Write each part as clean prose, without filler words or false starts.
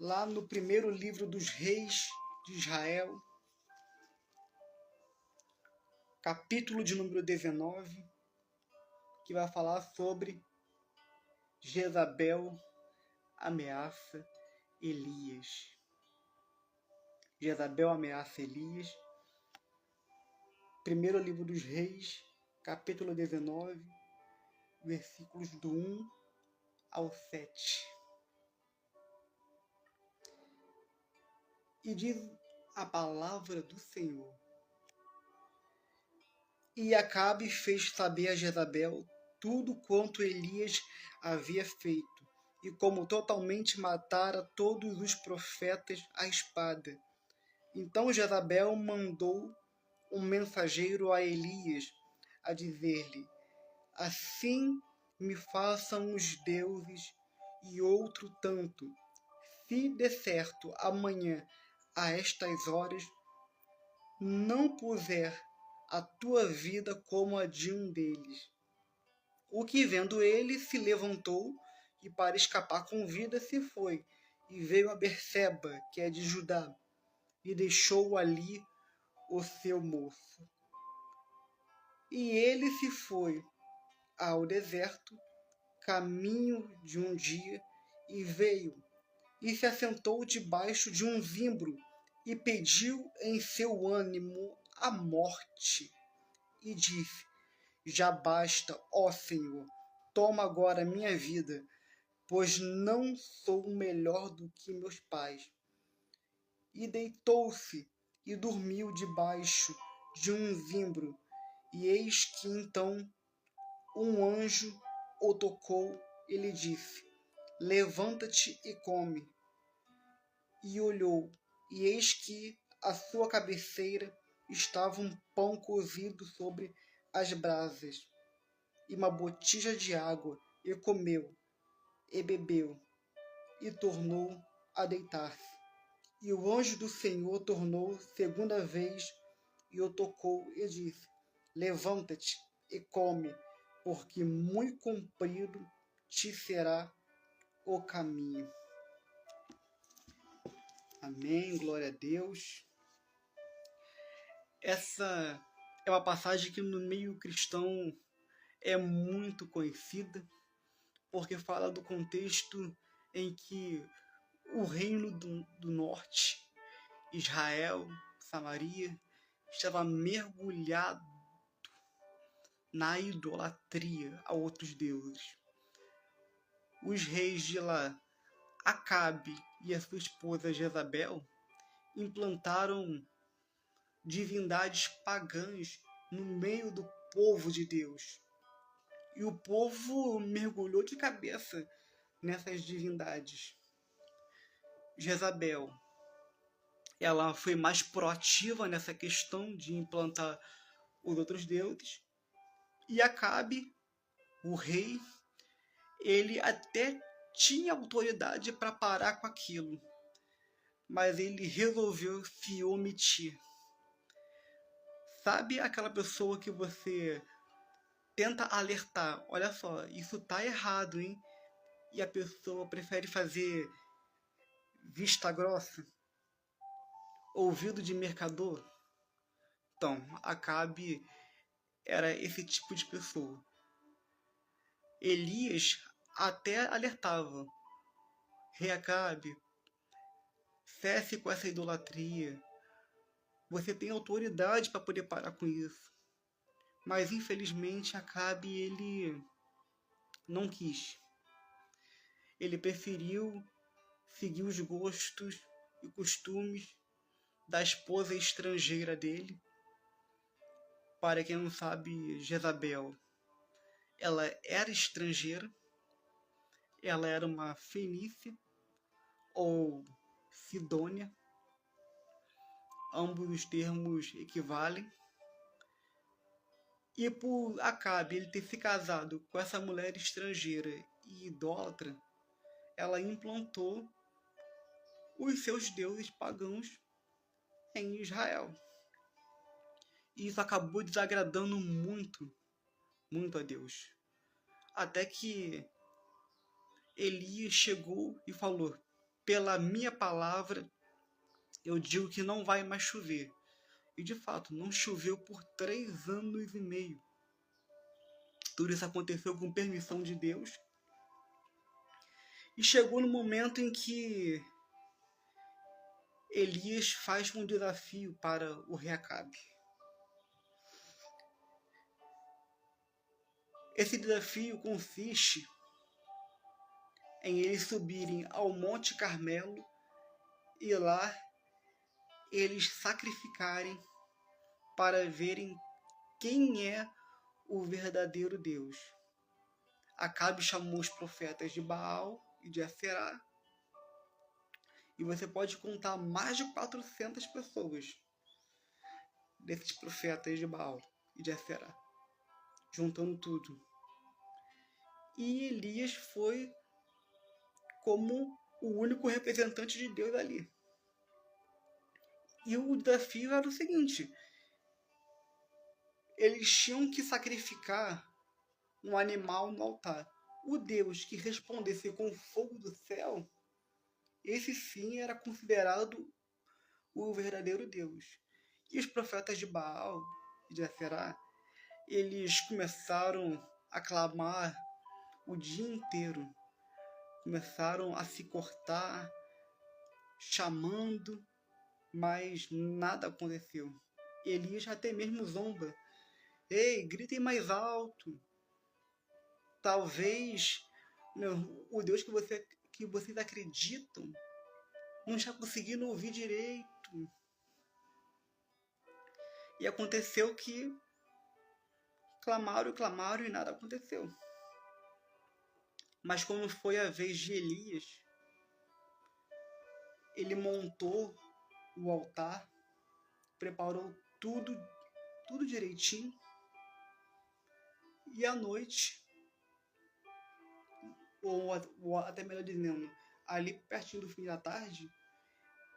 lá no primeiro livro dos Reis de Israel, capítulo de número 19, que vai falar sobre Jezabel ameaça Elias. Jezabel ameaça Elias. Primeiro livro dos Reis, capítulo 19, versículos do 1 ao 7. E diz a palavra do Senhor: E Acabe fez saber a Jezabel tudo quanto Elias havia feito, e como totalmente matara todos os profetas à espada. Então Jezabel mandou um mensageiro a Elias, a dizer-lhe: Assim me façam os deuses e outro tanto, se de certo amanhã a estas horas não puser a tua vida como a de um deles. O que vendo ele se levantou e para escapar com vida se foi, e veio a Berseba, que é de Judá, e deixou ali o seu moço. E ele se foi ao deserto, caminho de um dia, e veio, e se assentou debaixo de um zimbro, e pediu em seu ânimo a morte, e disse: Já basta, ó Senhor, toma agora minha vida, pois não sou melhor do que meus pais. E deitou-se e dormiu debaixo de um zimbro, e eis que então um anjo o tocou e lhe disse: Levanta-te e come. E olhou, e eis que à sua cabeceira estava um pão cozido sobre as brasas, e uma botija de água, e comeu, e bebeu, e tornou a deitar-se. E o anjo do Senhor tornou segunda vez, e o tocou, e disse: Levanta-te e come, porque muito comprido te será o caminho. Amém, glória a Deus. Essa é uma passagem que no meio cristão é muito conhecida, porque fala do contexto em que o reino do norte, Israel, Samaria, estava mergulhado na idolatria a outros deuses. Os reis de lá, Acabe e a sua esposa Jezabel, implantaram divindades pagãs no meio do povo de Deus. E o povo mergulhou de cabeça nessas divindades. Jezabel, ela foi mais proativa nessa questão de implantar os outros deuses. E Acabe, o rei, ele até tinha autoridade para parar com aquilo, mas ele resolveu se omitir. Sabe aquela pessoa que você tenta alertar: olha só, isso tá errado, hein? E a pessoa prefere fazer vista grossa, ouvido de mercador? Então, Acabe era esse tipo de pessoa. Elias até alertava: Rei Acabe, cesse com essa idolatria. Você tem autoridade para poder parar com isso. Mas infelizmente Acabe, ele não quis. Ele preferiu seguir os gostos e costumes da esposa estrangeira dele. Para quem não sabe, Jezabel, ela era estrangeira. Ela era uma fenícia ou sidônia. Ambos os termos equivalem. E por Acabe ele ter se casado com essa mulher estrangeira e idólatra, ela implantou os seus deuses pagãos em Israel. E isso acabou desagradando muito a Deus. Até que Elias chegou e falou: pela minha palavra, eu digo que não vai mais chover. E de fato, não choveu por 3 anos e meio. Tudo isso aconteceu com permissão de Deus. E chegou no momento em que Elias faz um desafio para o rei Acabe. Esse desafio consiste em eles subirem ao Monte Carmelo e lá eles sacrificarem para verem quem é o verdadeiro Deus. Acabe chamou os profetas de Baal e de Aserá, e você pode contar mais de 400 pessoas desses profetas de Baal e de Aserá, juntando tudo. E Elias foi como o único representante de Deus ali. E o desafio era o seguinte: eles tinham que sacrificar um animal no altar. O Deus que respondesse com fogo do céu, esse sim era considerado o verdadeiro Deus. E os profetas de Baal e de Aserá, eles começaram a clamar o dia inteiro. Começaram a se cortar, chamando, mas nada aconteceu. Elias até mesmo zomba. Ei, gritem mais alto. Talvez o Deus que vocês acreditam não está conseguindo ouvir direito. E aconteceu que clamaram e nada aconteceu. Mas quando foi a vez de Elias, ele montou o altar, preparou tudo direitinho. E à noite, ou até melhor dizendo, ali pertinho do fim da tarde,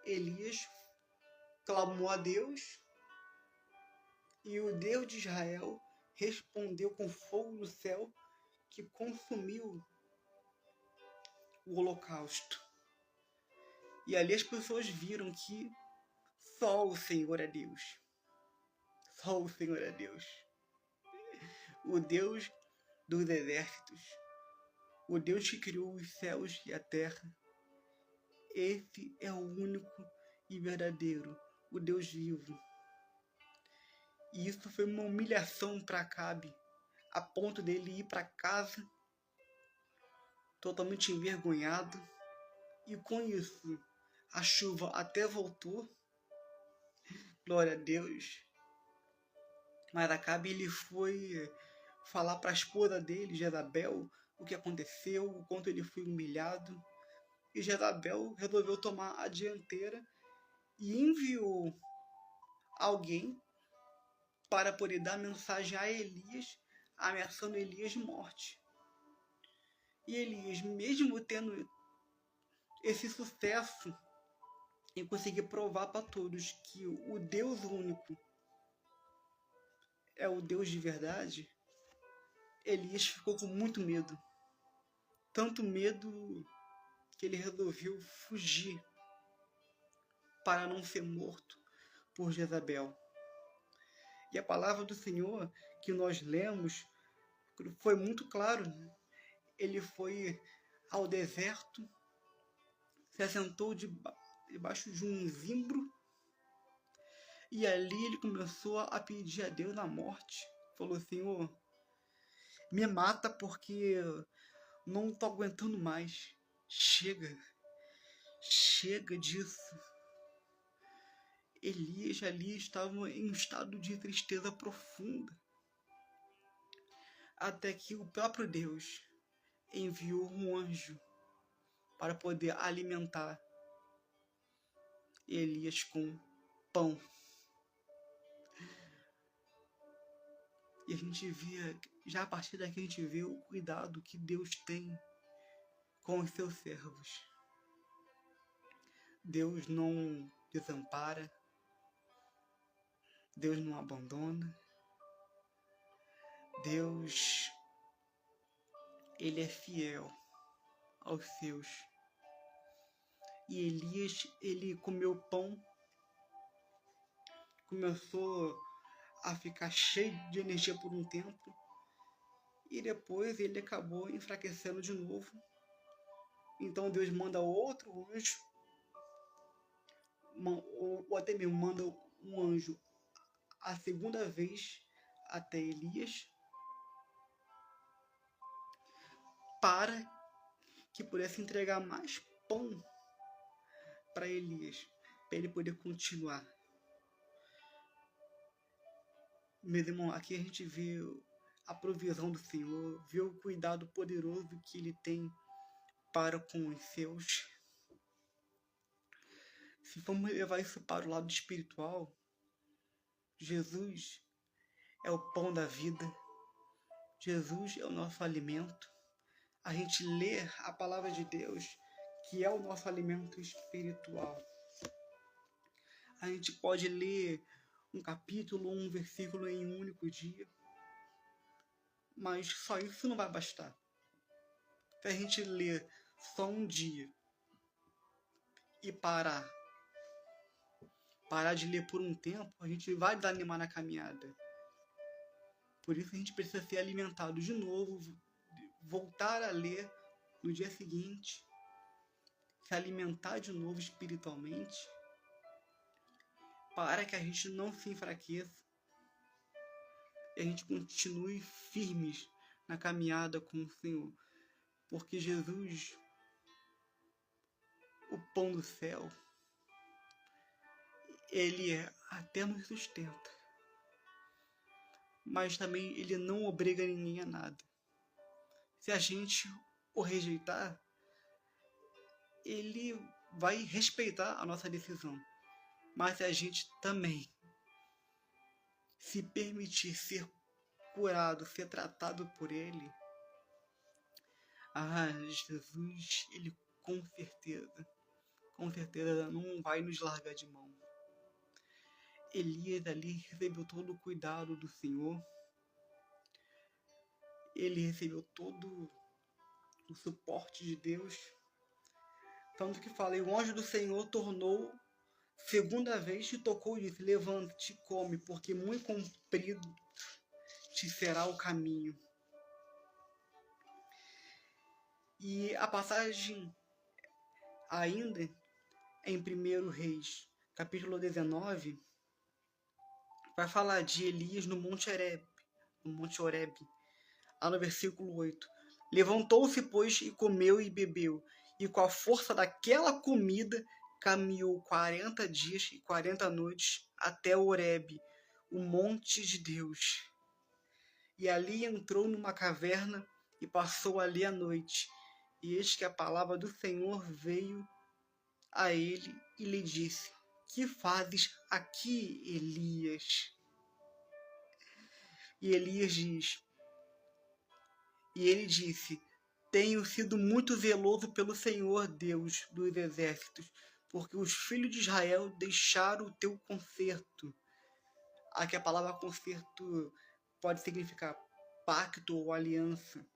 Elias clamou a Deus e o Deus de Israel respondeu com fogo do céu que consumiu o holocausto. E ali as pessoas viram que só o Senhor é Deus. Só o Senhor é Deus. O Deus dos exércitos. O Deus que criou os céus e a terra. Esse é o único e verdadeiro, o Deus vivo. E isso foi uma humilhação para Acabe, a ponto dele ir para casa totalmente envergonhado. E com isso, a chuva até voltou. Glória a Deus. Mas Acabe, ele foi falar para a esposa dele, Jezabel, o que aconteceu, o quanto ele foi humilhado. E Jezabel resolveu tomar a dianteira e enviou alguém para poder dar mensagem a Elias, ameaçando Elias de morte. E Elias, mesmo tendo esse sucesso em conseguir provar para todos que o Deus único é o Deus de verdade, Elias ficou com muito medo. Tanto medo que ele resolveu fugir para não ser morto por Jezabel. E a palavra do Senhor que nós lemos foi muito claro. Ele foi ao deserto, se assentou debaixo de um zimbro e ali ele começou a pedir a Deus a morte. Falou: Senhor, me mata porque não estou aguentando mais. Chega disso. Elias ali estava em um estado de tristeza profunda. Até que o próprio Deus enviou um anjo para poder alimentar Elias com pão. E a gente vê, já a partir daqui a gente vê o cuidado que Deus tem com os seus servos. Deus não desampara, Deus não abandona, Deus, ele é fiel aos seus. E Elias, ele comeu pão, começou a ficar cheio de energia por um tempo, e depois ele acabou enfraquecendo de novo. Então Deus manda outro anjo, ou até mesmo manda um anjo a segunda vez até Elias, para que pudesse entregar mais pão para Elias, para ele poder continuar. Meus irmãos, aqui a gente vê a provisão do Senhor, vê o cuidado poderoso que Ele tem para com os seus. Se formos levar isso para o lado espiritual, Jesus é o pão da vida, Jesus é o nosso alimento. A gente lê a palavra de Deus, que é o nosso alimento espiritual. A gente pode ler um capítulo, um versículo em um único dia, mas só isso não vai bastar. Se a gente ler só um dia e parar de ler por um tempo, a gente vai desanimar na caminhada. Por isso a gente precisa ser alimentado de novo, voltar a ler no dia seguinte, se alimentar de novo espiritualmente, para que a gente não se enfraqueça e a gente continue firmes na caminhada com o Senhor. Porque Jesus, o pão do céu, Ele até nos sustenta, mas também Ele não obriga ninguém a nada. Se a gente o rejeitar, Ele vai respeitar a nossa decisão. Mas se a gente também se permitir ser curado, ser tratado por Ele, Jesus, Ele com certeza não vai nos largar de mão. Elias ali recebeu todo o cuidado do Senhor, ele recebeu todo o suporte de Deus. Tanto que falei, o anjo do Senhor tornou segunda vez e tocou e disse: levanta-te e come, porque muito comprido te será o caminho. E a passagem ainda em 1 Reis, capítulo 19, vai falar de Elias no Monte Horebe, lá no versículo 8. Levantou-se, pois, e comeu e bebeu, e com a força daquela comida caminhou 40 dias e 40 noites até Horebe, o monte de Deus. E ali entrou numa caverna e passou ali a noite. E eis que a palavra do Senhor veio a ele e lhe disse: que fazes aqui, Elias? E ele disse: tenho sido muito zeloso pelo Senhor Deus dos exércitos, porque os filhos de Israel deixaram o teu concerto. Aqui a palavra concerto pode significar pacto ou aliança.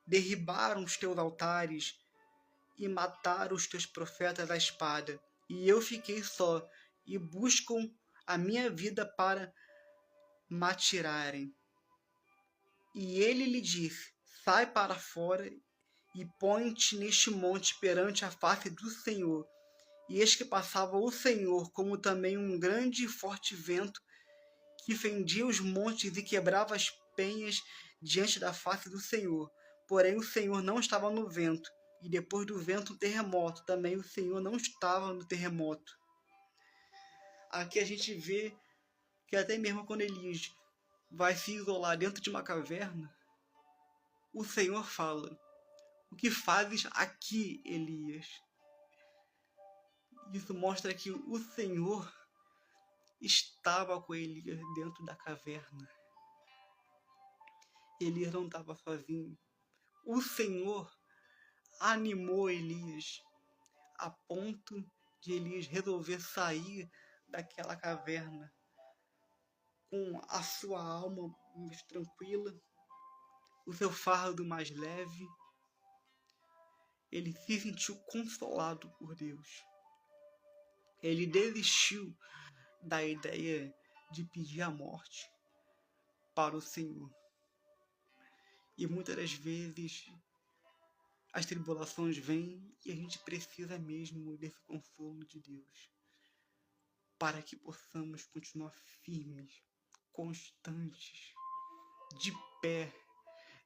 Derribaram os teus altares e mataram os teus profetas à espada. E eu fiquei só, e buscam a minha vida para matirarem. E ele lhe disse: sai para fora e põe-te neste monte perante a face do Senhor. E eis que passava o Senhor, como também um grande e forte vento, que fendia os montes e quebrava as penhas diante da face do Senhor. Porém o Senhor não estava no vento, e depois do vento um terremoto. Também o Senhor não estava no terremoto. Aqui a gente vê que até mesmo quando Elias vai se isolar dentro de uma caverna, o Senhor fala: o que fazes aqui, Elias? Isso mostra que o Senhor estava com Elias dentro da caverna. Elias não estava sozinho. O Senhor animou Elias a ponto de Elias resolver sair daquela caverna com a sua alma mais tranquila, o seu fardo mais leve. ele se sentiu consolado por Deus. Ele desistiu da ideia de pedir a morte para o Senhor. E muitas das vezes as tribulações vêm e a gente precisa mesmo desse consolo de Deus, para que possamos continuar firmes, constantes, de pé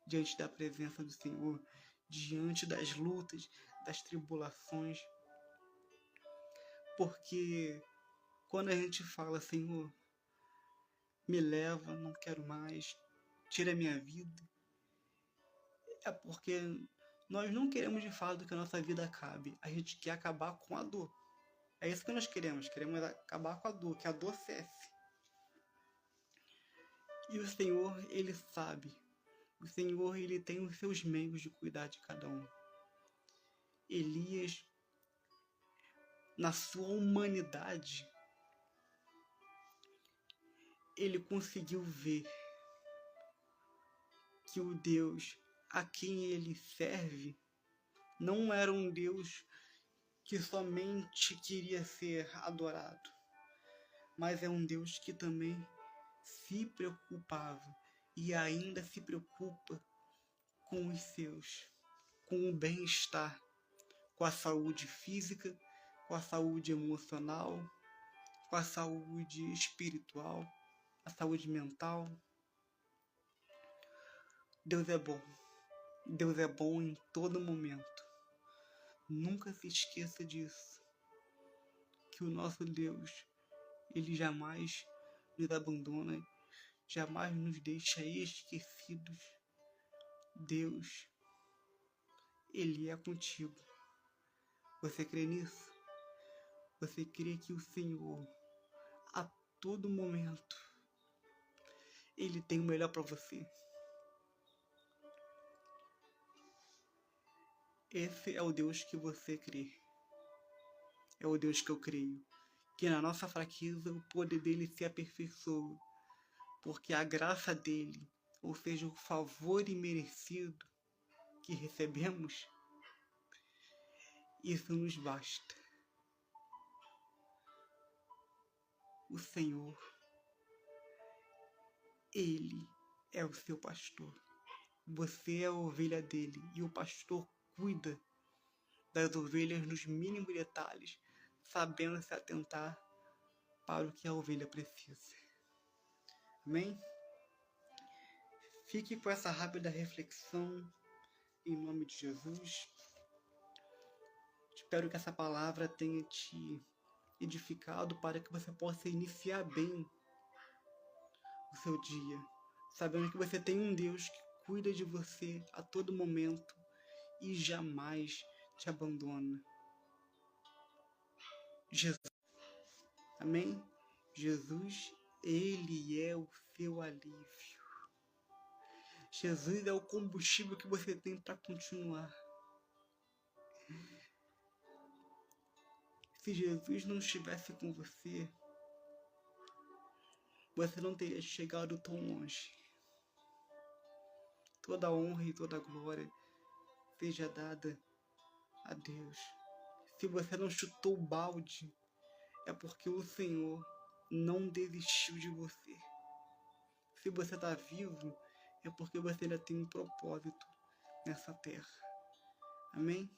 diante da presença do Senhor, diante das lutas, das tribulações. Porque quando a gente fala, Senhor, me leva, não quero mais, tira a minha vida, é porque nós não queremos de fato que a nossa vida acabe. A gente quer acabar com a dor. É isso que nós queremos. Queremos acabar com a dor, que a dor cesse. E o Senhor, Ele sabe. O Senhor, Ele tem os seus meios de cuidar de cada um. Elias, na sua humanidade, ele conseguiu ver que o Deus a quem ele serve não era um Deus que somente queria ser adorado, mas é um Deus que também se preocupava e ainda se preocupa com os seus, com o bem-estar, com a saúde física, com a saúde emocional, com a saúde espiritual, a saúde mental. Deus é bom. Deus é bom em todo momento. Nunca se esqueça disso. Que o nosso Deus, Ele jamais nos abandona, jamais nos deixa esquecidos. Deus, Ele é contigo. Você crê nisso? Você crê que o Senhor, a todo momento, Ele tem o melhor para você? Esse é o Deus que você crê. É o Deus que eu creio. Que na nossa fraqueza o poder dele se aperfeiçoa. Porque a graça dele, ou seja, o favor imerecido que recebemos, isso nos basta. O Senhor, Ele é o seu pastor. Você é a ovelha dele e o pastor cuida das ovelhas nos mínimos detalhes, sabendo se atentar para o que a ovelha precisa. Amém? Fique com essa rápida reflexão em nome de Jesus. Espero que essa palavra tenha te edificado para que você possa iniciar bem o seu dia, sabendo que você tem um Deus que cuida de você a todo momento e jamais te abandona. Jesus. Amém? Jesus, Ele é o seu alívio. Jesus é o combustível que você tem para continuar. Se Jesus não estivesse com você, você não teria chegado tão longe. Toda a honra e toda a glória seja dada a Deus. Se você não chutou o balde, é porque o Senhor não desistiu de você. Se você está vivo, é porque você ainda tem um propósito nessa terra. Amém?